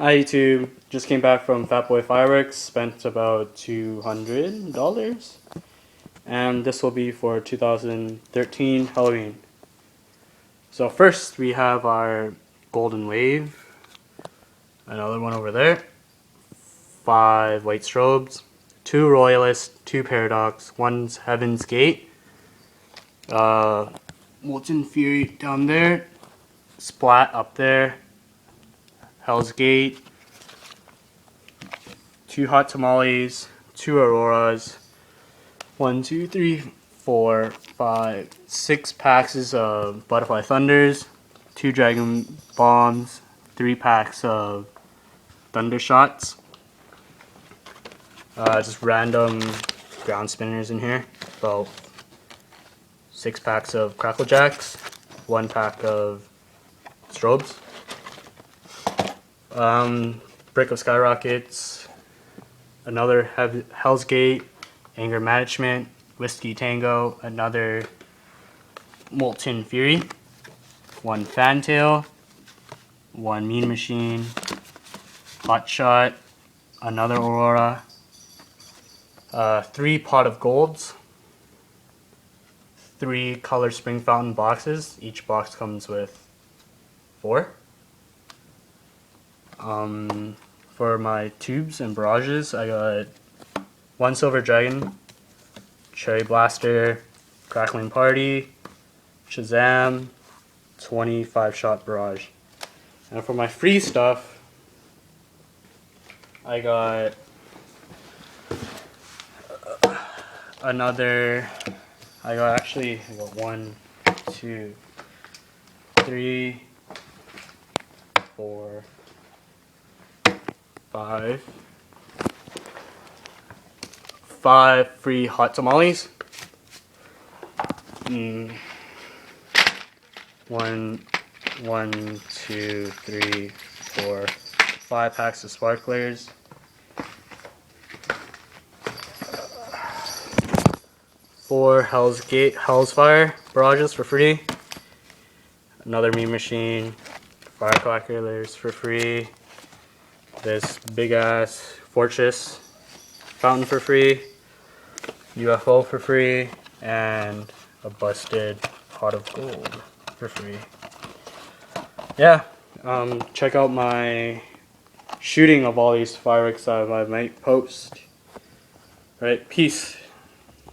Hi YouTube, just came back from Fatboy Fireworks, spent about $200, and this will be for 2013 Halloween. So first we have our Golden Wave, another one over there, 5 white strobes, 2 Royalist, 2 Paradox, 1's Heaven's Gate, Molten Fury down there, Splat up there, Hell's Gate, 2 Hot Tamales, 2 Auroras, 1, 2, 3, 4, 5, 6 packs of Butterfly Thunders, 2 Dragon Bombs, 3 packs of Thunder Shots, just random ground spinners in here, about 6 packs of Crackle Jacks, 1 pack of Strobes, Brick of Skyrockets, another Hell's Gate, Anger Management, Whiskey Tango, another Molten Fury, 1 Fantail, 1 Mean Machine, Hot Shot, another Aurora, 3 Pot of Golds, 3 Color Spring Fountain boxes. Each box comes with 4. For my tubes and barrages, I got 1 Silver Dragon, Cherry Blaster, Crackling Party, Shazam, 25 shot barrage. And for my free stuff, I got I got 1, 2, 3, 4, 5 free Hot Tamales. 1, 2, 3, 4, 5 packs of sparklers. 4 Hell's Fire barrages for free. Another Mean Machine, Firecrackers for free. This big ass Fortress fountain for free. UFO for free, and a busted Pot of Gold for free. Yeah, check out my shooting of all these fireworks I might post. Right, peace.